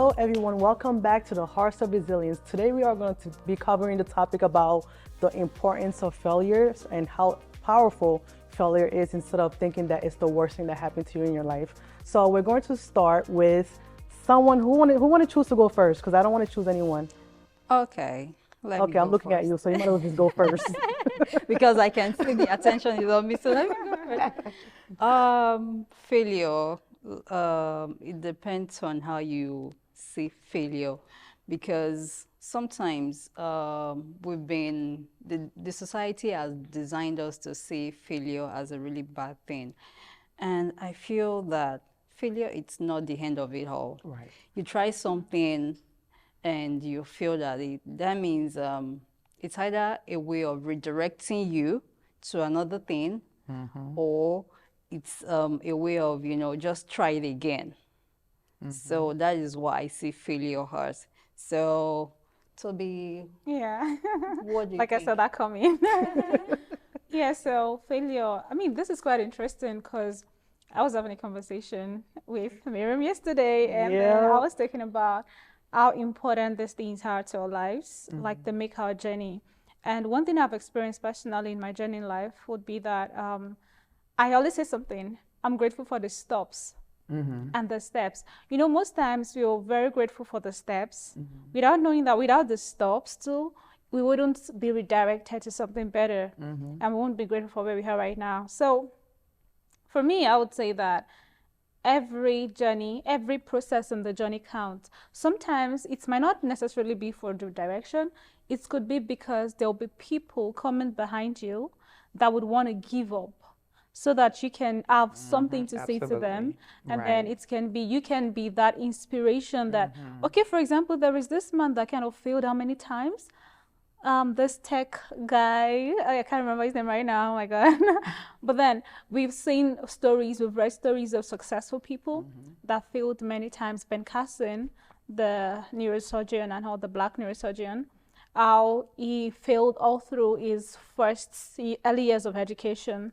Hello everyone, welcome back to the Hearts of Resilience. Today we are going to be covering the topic about the importance of failures and how powerful failure is instead of thinking that it's the worst thing that happened to you in your life. So we're going to start with someone who want to choose to go first, because I don't want to choose anyone. Okay, let me Okay, go I'm looking at first. you, so you might as well just go first. Because I can see the attention is on me, so let me go first. Failure, it depends on how you see failure, because sometimes the society has designed us to see failure as a really bad thing. And I feel that failure, it's not the end of it all. Right. You try something and you feel that that means it's either a way of redirecting you to another thing, or it's a way of, just try it again. So that is what I see failure as. So, Toby, Yeah, what do you like I think? saw that coming. Yeah, so failure. I mean, this is quite interesting because I was having a conversation with Mariem yesterday, and then I Yeah. was talking about how important these things are to our lives, like they make our journey. And one thing I've experienced personally in my journey in life would be that I always say something. I'm grateful for the stops and the steps. You know, most times we are very grateful for the steps without knowing that without the stops too, we wouldn't be redirected to something better, and we won't be grateful for where we are right now. So for me, I would say that every journey, every process in the journey counts. Sometimes it might not necessarily be for the direction. It could be because there'll be people coming behind you that would want to give up so that you can have something to say to them. And then it can be, you can be that inspiration that, okay, for example, there is this man that kind of failed how many times? This tech guy, I can't remember his name right now, oh my God. But then we've seen stories, we've read stories of successful people that failed many times. Ben Carson, the neurosurgeon and how the black neurosurgeon, how he failed all through his early years of education.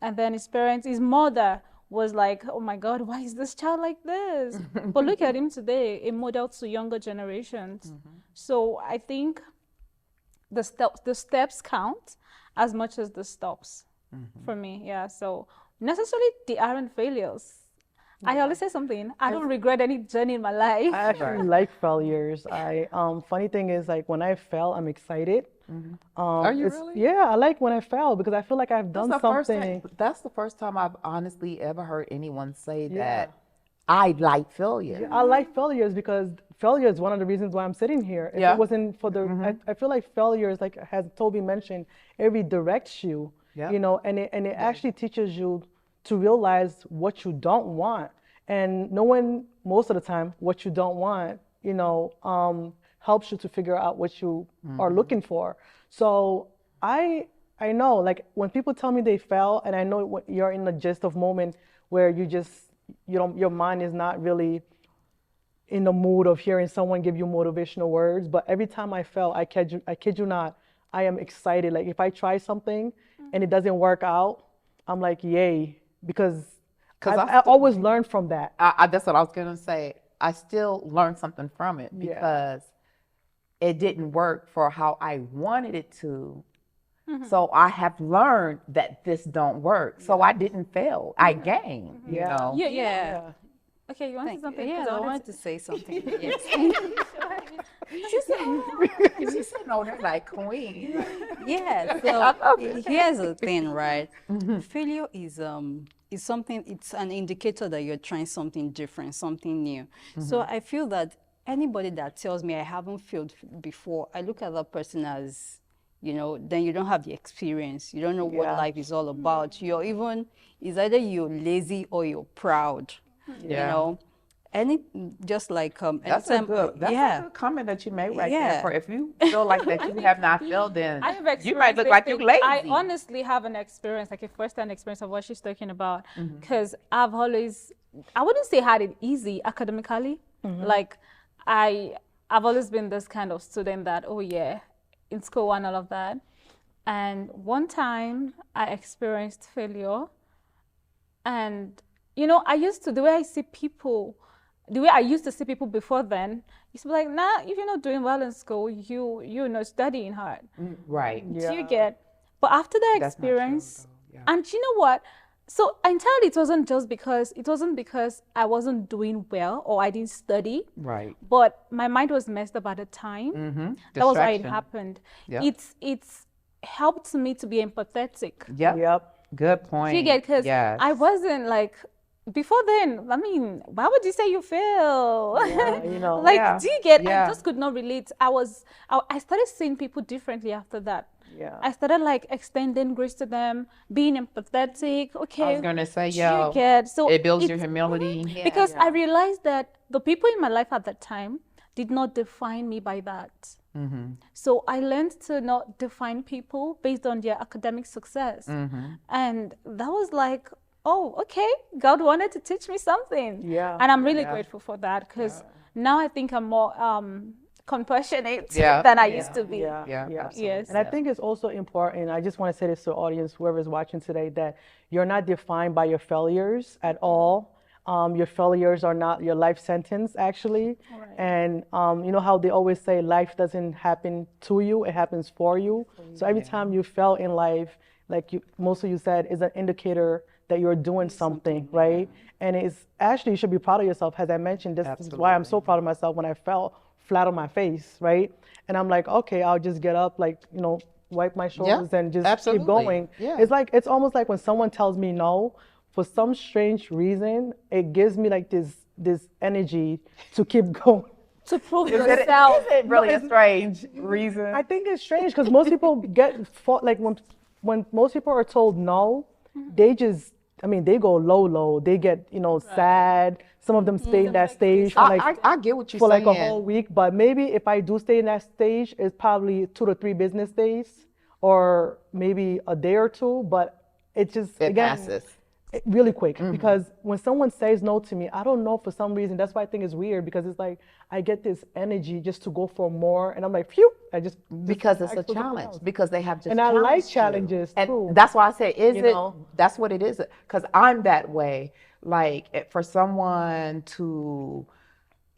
And then his parents, his mother was like, oh my God, why is this child like this? But look at him today, a model to younger generations. So I think the steps count as much as the stops for me. Yeah. So necessarily they aren't failures. I always say something. I don't regret any journey in my life. I actually like failures. Funny thing is, like, when I fail, I'm excited. Are you really? Yeah, I like when I fail because I feel like I've done something. That's the first time I've honestly ever heard anyone say Yeah. that I like failure. I like failures because failure is one of the reasons why I'm sitting here. If Yeah. it wasn't for the, I feel like failures, like as Toby mentioned, it redirects you, Yeah. and it actually teaches you to realize what you don't want. And knowing most of the time what you don't want, helps you to figure out what you are looking for. So I know, like, when people tell me they fail, and I know you're in the gist of moment where your mind is not really in the mood of hearing someone give you motivational words. But every time I fail, I kid you not, I am excited. Like, if I try something and it doesn't work out, I'm like, yay, because I always learn from that. That's what I was gonna say. I still learned something from it because it didn't work for how I wanted it to. So I have learned that this don't work. So I didn't fail. I gained. You know. Yeah. Okay, you want to say something? Yeah, 'Cause I wanted wanted to say something. Yes. She's sitting on there like queen. Yeah, so here's the thing, right? Failure is something, it's an indicator that you're trying something different, something new. So I feel that anybody that tells me I haven't failed before, I look at that person as, then you don't have the experience. You don't know what life is all about. It's either you're lazy or you're proud, just like That's a good comment that you made right there. For if you feel like that you have not failed, then you might look like you're lazy. I honestly have an experience, like a first-hand experience of what she's talking about, because I've always, I wouldn't say had it easy academically. Like I've always been this kind of student that, oh yeah, in school and all of that. And one time I experienced failure, and I used to, the way I see people, the way I used to see people before then, used to be like, nah, if you're not doing well in school, you're not studying hard. Right. Do you get? But after that That's not true, experience, though. Yeah. and you know what? So entirely, it wasn't because I wasn't doing well or I didn't study. Right. But my mind was messed up at the time. Mm-hmm. That was why it Distraction. happened. Yep. It's helped me to be empathetic. Yep. Yep. Good point. Do you get? Because Yes. I wasn't like before then. I mean, why would you say you fail? Yeah, you know. Like, Yeah. do you get? Yeah. I just could not relate. I started seeing people differently after that. Yeah. I started like extending grace to them, being empathetic. Okay. I was gonna say, do you yo, get? So it builds your it's- humility. Mhm. Because I realized that the people in my life at that time did not define me by that. So I learned to not define people based on their academic success. And that was like, oh, okay, God wanted to teach me something. Yeah. And I'm really grateful for that because now I think I'm more compassionate Yeah. than I used to be. Yeah, Yeah, yeah. absolutely. Yes. And I think it's also important, I just want to say this to the audience, whoever's watching today, that you're not defined by your failures at all. Your failures are not your life sentence, actually. And you know how they always say life doesn't happen to you, it happens for you. So every time you fail in life, like most of you said, is an indicator that you're doing something, right? And it's actually, you should be proud of yourself. As I mentioned, this is why I'm so proud of myself when I fell flat on my face, right? And I'm like, okay, I'll just get up, like, you know, wipe my shoulders and just absolutely. keep going. Yeah. It's almost like when someone tells me no, for some strange reason, it gives me like this energy to keep going. To prove yourself. Is it really a strange reason? I think it's strange because most people like when most people are told no, they just, I mean, they go low. They get, you know, sad. Some of them stay in that stage for I get what you're for saying. like a whole week. But maybe if I do stay in that stage, it's probably 2 to 3 business days or maybe a day or two. But it just, It again, passes. really quick. Because when someone says no to me, I don't know, for some reason, that's why I think it's weird, because it's like I get this energy just to go for more. And I'm like, phew, Because it's a ask for something challenge. else. Because they have just And I like challenged you. challenges, and too. that's why I say, You know? that's what it is. Because I'm that way. Like, for someone to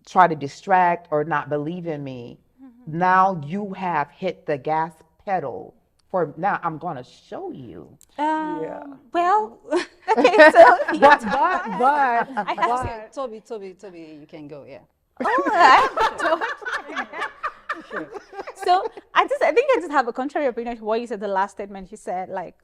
try to distract or not believe in me, now you have hit the gas pedal. For now, I'm gonna show you. Well, okay, so but I have to. Toby, you can go, yeah. So I think I just have a contrary opinion to what you said. The last statement you said, like,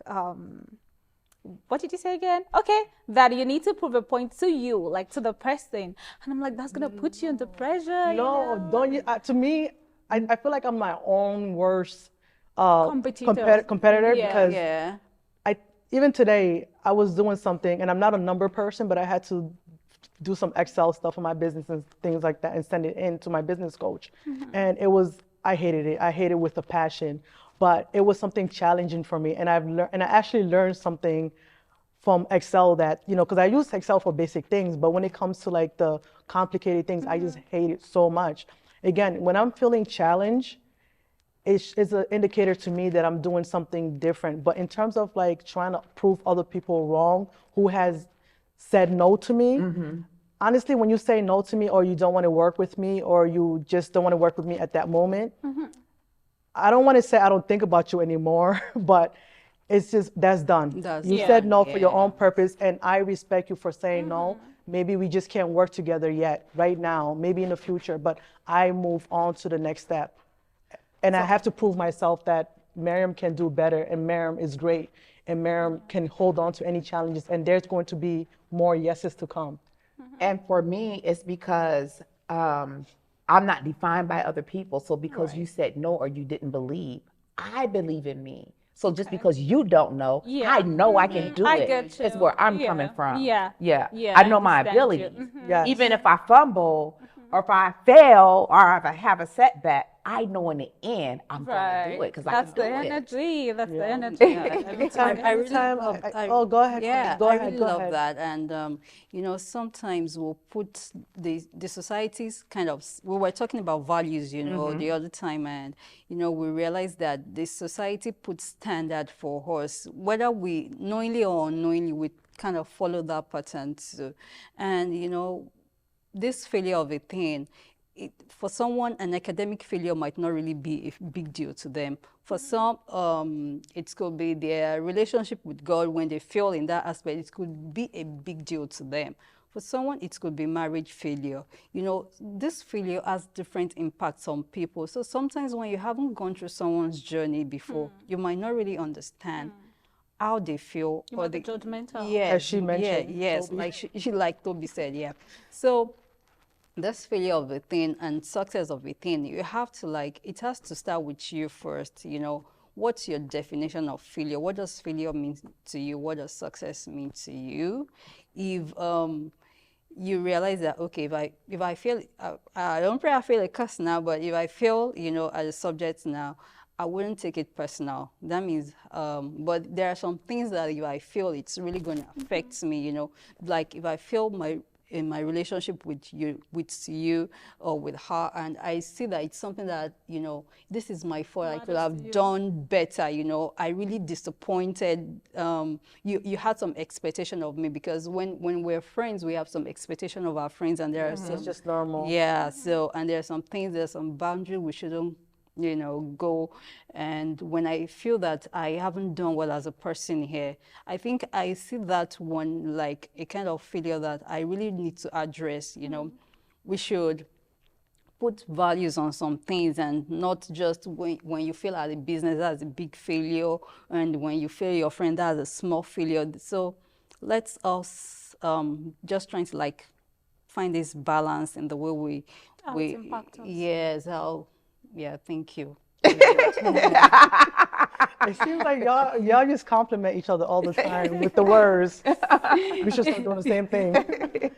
what did you say again? Okay, that you need to prove a point to you, like to the person, and I'm like, that's gonna put you under pressure. no, don't you? To me, I feel like I'm my own worst Competitor. competitor Yeah. because Yeah. even today I was doing something, and I'm not a number person, but I had to do some Excel stuff for my business and things like that and send it in to my business coach. And I hated it. I hated it with a passion, but it was something challenging for me. And I actually learned something from Excel that, you know, because I use Excel for basic things, but when it comes to like the complicated things, I just hate it so much. Again, when I'm feeling challenged, it's an indicator to me that I'm doing something different. But in terms of like trying to prove other people wrong who has said no to me, honestly, when you say no to me, or you don't want to work with me, or you just don't want to work with me at that moment, I don't want to say I don't think about you anymore, but it's just, that's done. You said no for your own purpose, and I respect you for saying no. Maybe we just can't work together yet, right now, maybe in the future, but I move on to the next step. And I have to prove myself that Mariem can do better, and Mariem is great, and Mariem can hold on to any challenges, and there's going to be more yeses to come. And for me, it's because I'm not defined by other people. So because you said no or you didn't believe, I believe in me. So just because you don't know, I know I can do I it. get you. It's where I'm coming from. Yeah. Yeah. Yeah, I I know my understand you. abilities. Yes. Even if I fumble or if I fail or if I have a setback, I know in the end I'm going to do it because I That's can the do it. energy. That's the energy. Every time, I really love, Oh, go ahead. yeah, Go I ahead. really Go love ahead. that. And you know, sometimes we'll put the society's kind of, we were talking about values, you know, the other time, and you know, we realize that the society puts standard for us, whether we knowingly or unknowingly, we kind of follow that pattern too. And you know, this failure of a thing, for someone, an academic failure might not really be a big deal to them. For some, it could be their relationship with God. When they fail in that aspect, it could be a big deal to them. For someone, it could be marriage failure. You know, this failure has different impacts on people. So sometimes when you haven't gone through someone's journey before, you might not really understand how they feel. You might be judgmental. Yes, As she mentioned, yes, Toby. like like Toby said, yeah. So this failure of a thing and success of a thing, you have to it has to start with you first. You know, what's your definition of failure? What does failure mean to you? What does success mean to you? If you realize that, okay, if I fail, I don't pray I fail a class now, but if I fail, you know, as a subject now, I wouldn't take it personal. That means, but there are some things that if I feel it's really going to affect me, you know, like if I feel in my relationship with you or with her, and I see that it's something that, you know, this is my fault, I could have done better, you know, I really disappointed, you had some expectation of me, because when we're friends, we have some expectation of our friends, and there are some, it's just normal. yeah, so, and there are some things, there's some boundaries we shouldn't, you know, go. And when I feel that I haven't done well as a person here, I think I see that one like a kind of failure that I really need to address. You know, we should put values on some things, and not just when you fail at a business, that's a big failure, and when you fail your friend, that's a small failure. So let's us just trying to like find this balance in the way we impact us. yes, how. Yeah, thank you. It seems like y'all just compliment each other all the time with the words. We should start doing the same thing.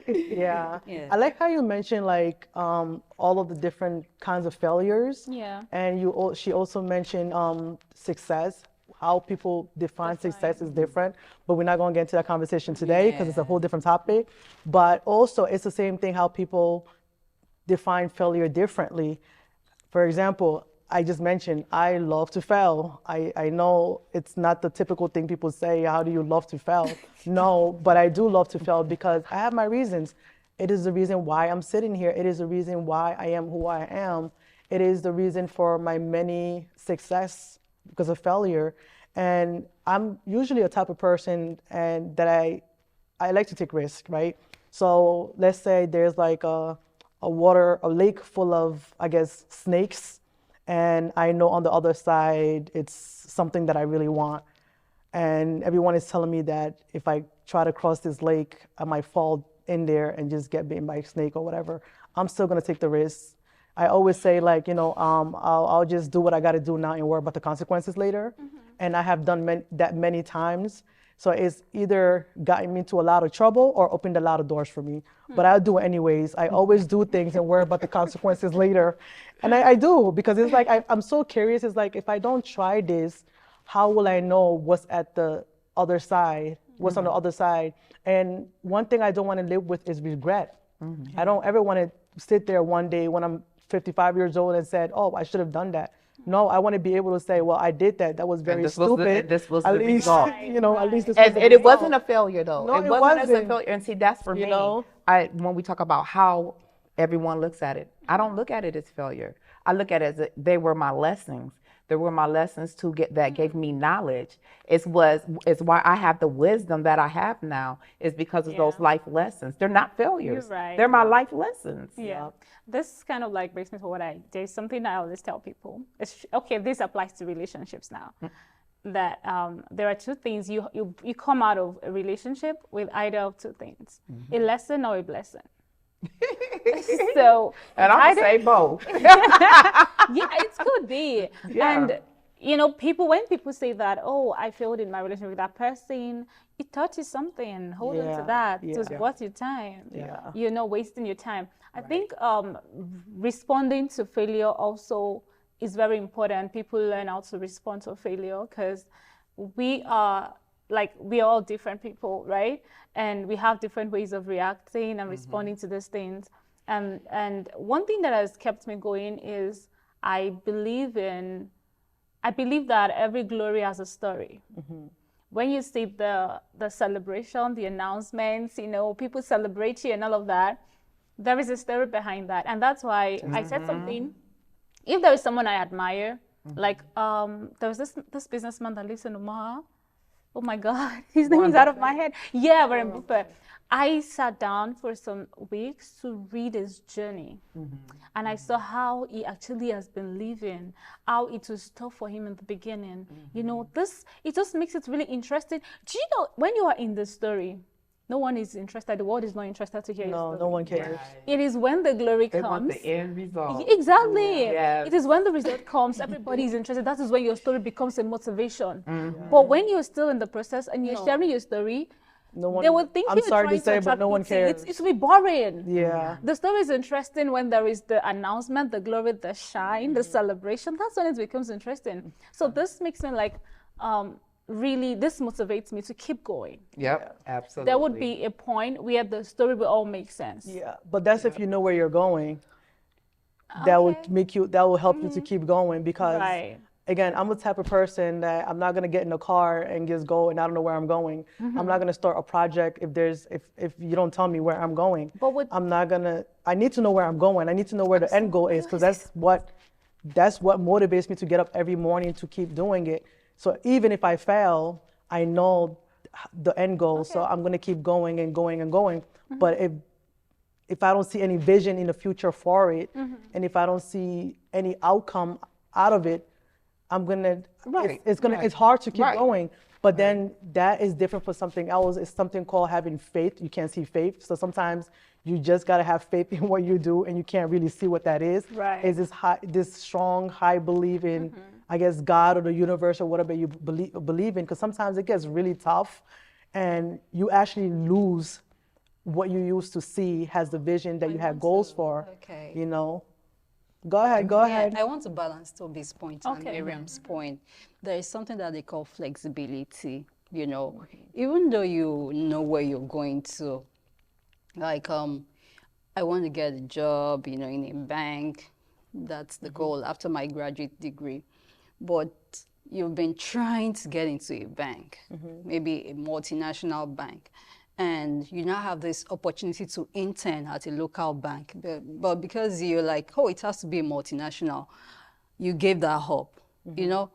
Yeah. I like how you mentioned like all of the different kinds of failures. Yeah. And she also mentioned success. How people define success is different, but we're not going to get into that conversation today because it's a whole different topic. But also, it's the same thing how people define failure differently. For example, I just mentioned I love to fail. I know it's not the typical thing people say, how do you love to fail? No, but I do love to fail because I have my reasons. It is the reason why I'm sitting here. It is the reason why I am who I am. It is the reason for my many success because of failure. And I'm usually a type of person and that I like to take risks, right? So let's say there's like a lake full of, I guess, snakes. And I know on the other side, it's something that I really want. And everyone is telling me that if I try to cross this lake, I might fall in there and just get bitten by a snake or whatever. I'm still gonna take the risk. I always say like, you know, I'll just do what I gotta do now and worry about the consequences later. And I have done that many times. So it's either gotten me into a lot of trouble or opened a lot of doors for me. But I'll do it anyways. I always do things and worry about the consequences later. And I do, because it's like, I'm so curious. It's like, if I don't try this, how will I know what's at the other side, what's on the other side? And one thing I don't want to live with is regret. I don't ever want to sit there one day when I'm 55 years old and said, oh, I should have done that. No, I want to be able to say, well, I did that. That was very stupid. This was at the least, result. you know, at least this And was it wasn't a failure, though. No, it wasn't as a wasn't. failure. And see, that's for me. know? When we talk about how everyone looks at it, I don't look at it as failure. I look at it as they were my lessons. They were my lessons that gave me knowledge. It's why I have the wisdom that I have now is because of those life lessons. They're not failures. You're right. They're my life lessons. Yeah. This kind of like brings me to there's something that I always tell people. Okay, this applies to relationships now. That there are two things you come out of a relationship with either of two things, a lesson or a blessing. So and I'm gonna say both. Yeah, it could be. Yeah. And you know, when people say that, oh, I failed in my relationship with that person, it touches something. Hold on to that. Just worth your time. You're not wasting your time. I think responding to failure also is very important. People learn how to respond to failure because we are all different people, right? And we have different ways of reacting and responding to these things. And one thing that has kept me going is I believe that every glory has a story. When you see the celebration, the announcements, you know, people celebrate you and all of that, there is a story behind that, and that's why I said something. If there is someone I admire, like there was this businessman that lives in Omaha. Oh my God, his name is out of my head. Yeah, Warren Buffett. I sat down for some weeks to read his journey. And I saw how he actually has been living, how it was tough for him in the beginning. You know, it just makes it really interesting. Do you know, when you are in the story, no one is interested. The world is not interested to hear your story. No one cares. It is when the glory They comes. want the end result. Exactly. Yes. It is when the result comes, everybody is interested. That is when your story becomes a motivation. But when you're still in the process and you're sharing your story, they will think I'm you're sorry trying to say, but no one pity. cares. It will be boring. Yeah. The story is interesting when there is the announcement, the glory, the shine, the celebration. That's when it becomes interesting. So this makes me like, really, this motivates me to keep going. Yep, absolutely. There would be a point where the story will all make sense. Yeah, but that's if you know where you're going. That will help you to keep going because, again, I'm the type of person that I'm not gonna get in a car and just go and I don't know where I'm going. I'm not gonna start a project if you don't tell me where I'm going. I need to know where I'm going. I need to know where the end goal is because that's what motivates me to get up every morning to keep doing it. So even if I fail, I know the end goal. So I'm gonna keep going and going and going. But if I don't see any vision in the future for it, and if I don't see any outcome out of it, it's hard to keep going. But then that is different for something else. It's something called having faith. You can't see faith. So sometimes you just gotta have faith in what you do and you can't really see what that is. Is this strong, high belief in, I guess, God or the universe or whatever you believe in, because sometimes it gets really tough and you actually lose what you used to see as the vision that you had goals for, you know. Go ahead. I want to balance Toby's point and Miriam's point. There is something that they call flexibility, you know. Even though you know where you're going to, like, I want to get a job, you know, in a bank. That's the goal after my graduate degree. But you've been trying to get into a bank, maybe a multinational bank. And you now have this opportunity to intern at a local bank. But because you're like, oh, it has to be a multinational, you gave that up. You know,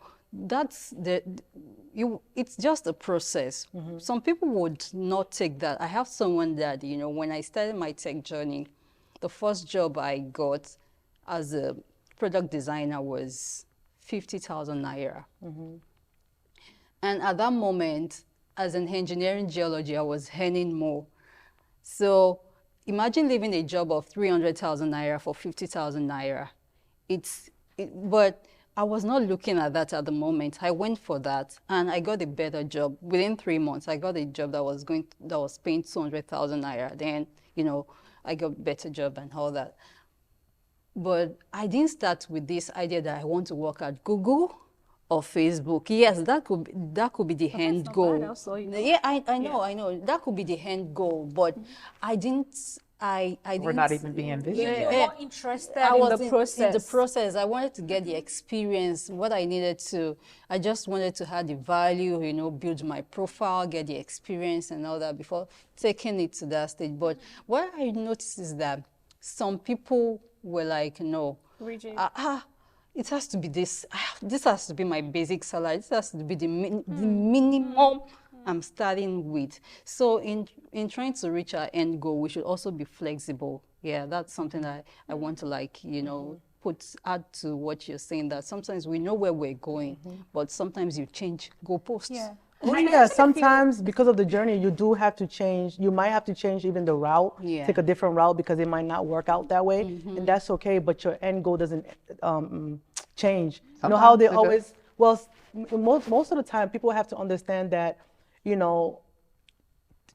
it's just a process. Some people would not take that. I have someone that, you know, when I started my tech journey, the first job I got as a product designer was 50,000 naira. And at that moment, as an engineering geology, I was earning more. So imagine leaving a job of 300,000 naira for 50,000 naira. But I was not looking at that at the moment. I went for that and I got a better job. Within 3 months, I got a job that was paying 200,000 naira. Then, you know, I got a better job and all that. But I didn't start with this idea that I want to work at Google or Facebook. Yes, that could be the end goal. Yeah, I know. That could be the end goal, but I didn't. We're not even being visionary. You're more interested in the process. In the process, I wanted to get the experience, what I needed to. I just wanted to have the value, you know, build my profile, get the experience and all that before taking it to that stage. But what I noticed is that some people were like, no, it has to be this. This has to be my basic salary. This has to be the minimum I'm starting with. So in trying to reach our end goal, we should also be flexible. Yeah, that's something that I want to, like, you know, add to what you're saying, that sometimes we know where we're going, but sometimes you change goalposts. Yeah, sometimes because of the journey, you do have to change. You might have to change even the route, take a different route because it might not work out that way, and that's okay. But your end goal doesn't change. You know how they always. Well, most of the time, people have to understand that, you know,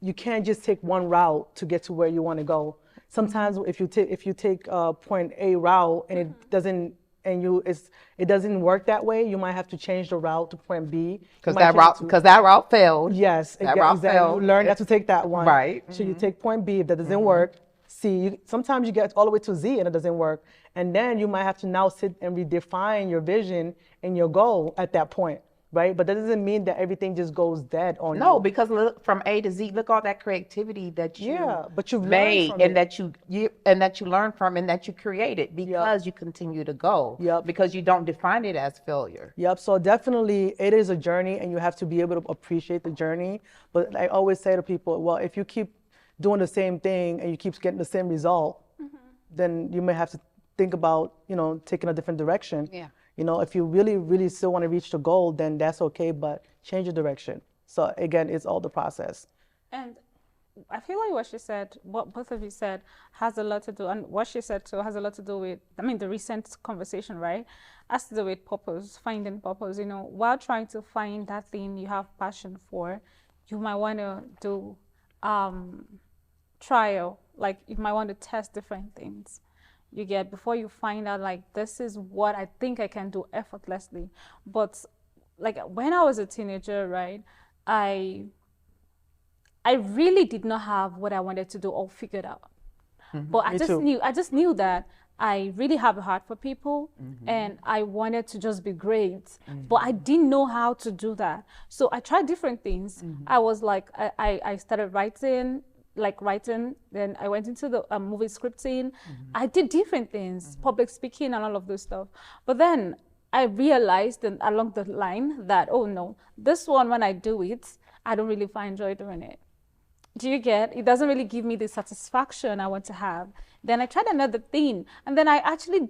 you can't just take one route to get to where you want to go. Sometimes if you take point A route and it doesn't. It doesn't work that way. You might have to change the route to point B. Because that route failed. Yes, that route failed. You learn not to take that one. Right. So you take point B. If that doesn't work, C. Sometimes you get all the way to Z and it doesn't work. And then you might have to now sit and redefine your vision and your goal at that point. right? But that doesn't mean that everything just goes dead on No, you. because look, from A to Z, look all that creativity that you But you've learned made from and it. that you learned from and that you created because you continue to go. Yep. Because you don't define it as failure. Yep. So definitely it is a journey and you have to be able to appreciate the journey. But I always say to people, well, if you keep doing the same thing and you keep getting the same result, then you may have to think about, taking a different direction. Yeah. If you really, really still want to reach the goal, then that's okay, but change your direction. So again, it's all the process. And I feel like what she said, what both of you said, has a lot to do, and what she said too has a lot to do with, the recent conversation, right? Has to do with purpose, finding purpose. While trying to find that thing you have passion for, you might want to do trial, like you might want to test different things. You get, before you find out, like, this is what I think I can do effortlessly. But like when I was a teenager, right, I really did not have what I wanted to do all figured out. But I just knew that I really have a heart for people and I wanted to just be great. But I didn't know how to do that. So I tried different things. I was like, I started writing, then I went into the movie scripting. I did different things, public speaking and all of those stuff. But then I realized along the line that, oh no, this one, when I do it, I don't really find joy doing it. Do you get? It doesn't really give me the satisfaction I want to have. Then I tried another thing. And then I actually,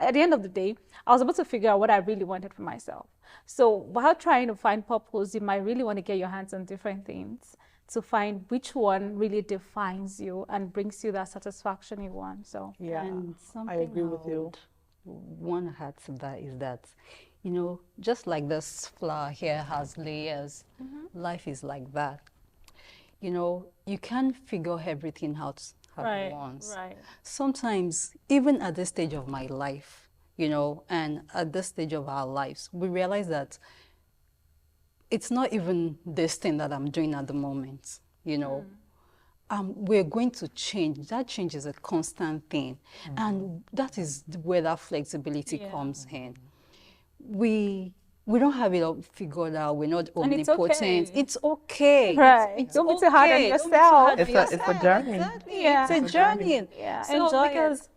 at the end of the day, I was able to figure out what I really wanted for myself. So while trying to find purpose, you might really want to get your hands on different things to find which one really defines you and brings you that satisfaction you want. So Yeah, And I agree with you. One hat to that is that, just like this flower here has layers, life is like that. You can't figure everything out at once. Right. Sometimes, even at this stage of my life, and at this stage of our lives, we realize that it's not even this thing that I'm doing at the moment, we're going to change. That change is a constant thing. And that is where that flexibility comes in. We don't have it all figured out. We're not omnipotent. It's okay. Right. Don't be too hard on yourself. It's a journey. Exactly. Yeah. It's a journey. Yeah. So Enjoy because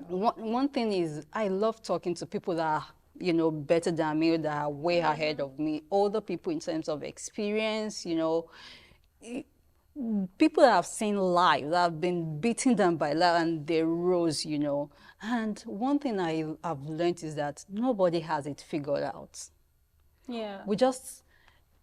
one thing is, I love talking to people that are, better than me, that are way ahead of me. Older people in terms of experience, people that have seen life, that have been beaten down by life and they rose, And one thing I've learned is that nobody has it figured out. Yeah. We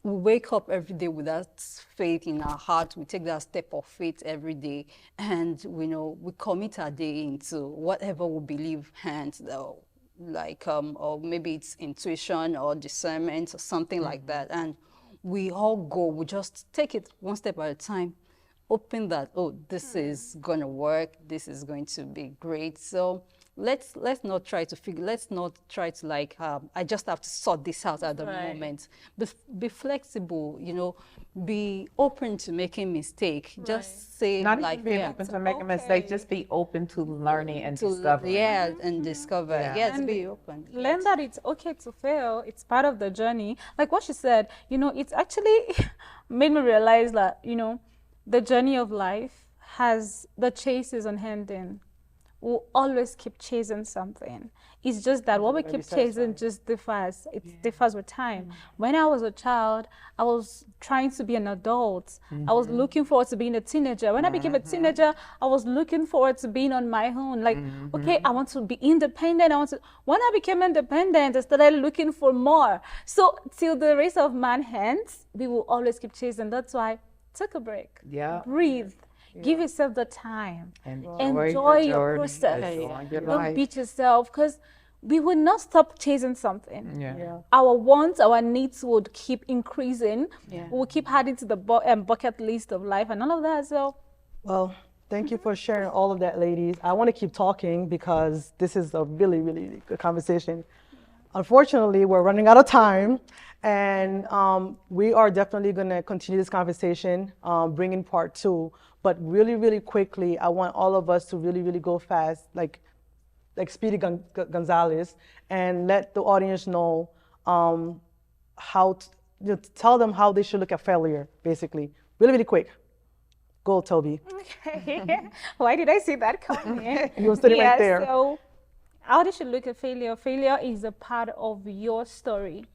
wake up every day with that faith in our heart. We take that step of faith every day, and we commit our day into whatever we believe, and or maybe it's intuition or discernment or something like that. And we all go. We just take it one step at a time, hoping that, this is gonna work. This is going to be great. So let's not try to figure. Let's not try to I just have to sort this out at the moment. Be flexible. Be open to making mistake. Just say Not even being open to making mistakes. Just be open to learning and discovering. And discover. Yes, be open. Learn that it's okay to fail. It's part of the journey. Like what she said, it's actually made me realize that, the journey of life has the chase is unending. We'll always keep chasing something. It's just that what we keep chasing just differs. It differs with time. When I was a child, I was trying to be an adult. I was looking forward to being a teenager. When I became a teenager, I was looking forward to being on my own. Like, okay, I want to be independent. When I became independent, I started looking for more. So till the race of man ends, we will always keep chasing. That's why take a break. Yeah. Breathe. Give yourself the time. Enjoy your process. Enjoy your Don't life. beat yourself, because we would not stop chasing something. Yeah. Our wants, our needs would keep increasing. We'll keep adding to the bucket list of life and all of that. So, Well, thank you for sharing all of that, ladies. I want to keep talking because this is a really, really good conversation. Unfortunately, we're running out of time, and we are definitely going to continue this conversation, bring in part 2. But really, really quickly, I want all of us to really, really go fast, like Speedy Gonzalez, and let the audience know tell them how they should look at failure, basically. Really, really quick. Go, Toby. Okay. Why did I see that coming? You were sitting right there. So how they should look at failure. Failure is a part of your story.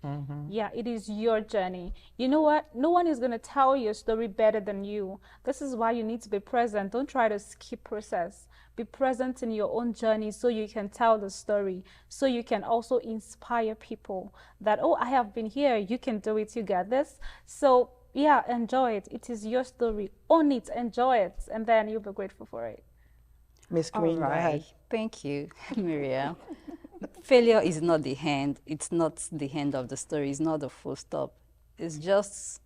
Yeah, it is your journey. You know what? No one is going to tell your story better than you. This is why you need to be present. Don't try to skip process. Be present in your own journey so you can tell the story, so you can also inspire people that, oh, I have been here. You can do it. You got this. So yeah, enjoy it. It is your story. Own it. Enjoy it. And then you'll be grateful for it. Miss Queen, go ahead. Thank you, Mariem. Failure is not the end. It's not the end of the story. It's not the full stop. It's just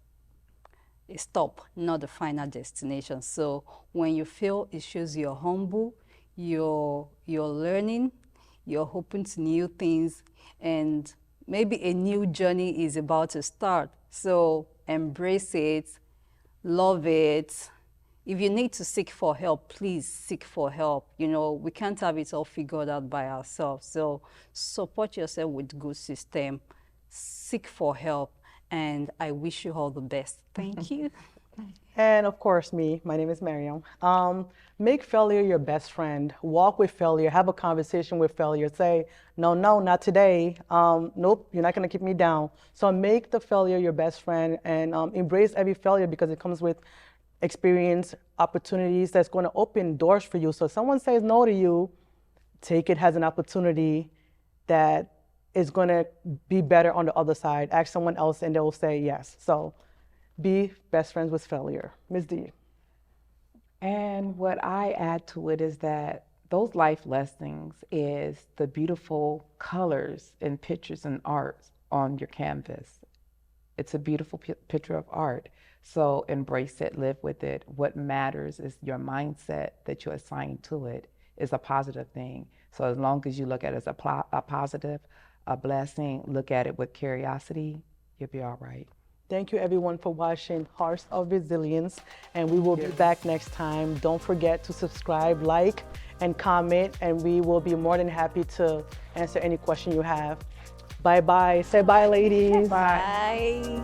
a stop, not the final destination. So when you fail, it shows you're humble, you're learning, you're open to new things, and maybe a new journey is about to start. So embrace it, love it. If you need to seek for help, please seek for help. You know, we can't have it all figured out by ourselves. So support yourself with good system, seek for help, and I wish you all the best. Thank you. And of course, my name is Mariem. Make failure your best friend. Walk with failure. Have a conversation with failure. Say, no, not today. Nope, you're not going to keep me down. So make the failure your best friend and embrace every failure because it comes with experience, opportunities that's going to open doors for you. So if someone says no to you, take it as an opportunity that is going to be better on the other side. Ask someone else and they'll say yes. So be best friends with failure. Ms. D. And what I add to it is that those life lessons is the beautiful colors and pictures and art on your canvas. It's a beautiful picture of art. So embrace it, live with it. What matters is your mindset that you assign to it is a positive thing. So as long as you look at it as a positive, a blessing, look at it with curiosity, you'll be all right. Thank you everyone for watching Hearts of Resilience, and we will be back next time. Don't forget to subscribe, like, and comment, and we will be more than happy to answer any question you have. Bye-bye. Say bye, ladies. Bye.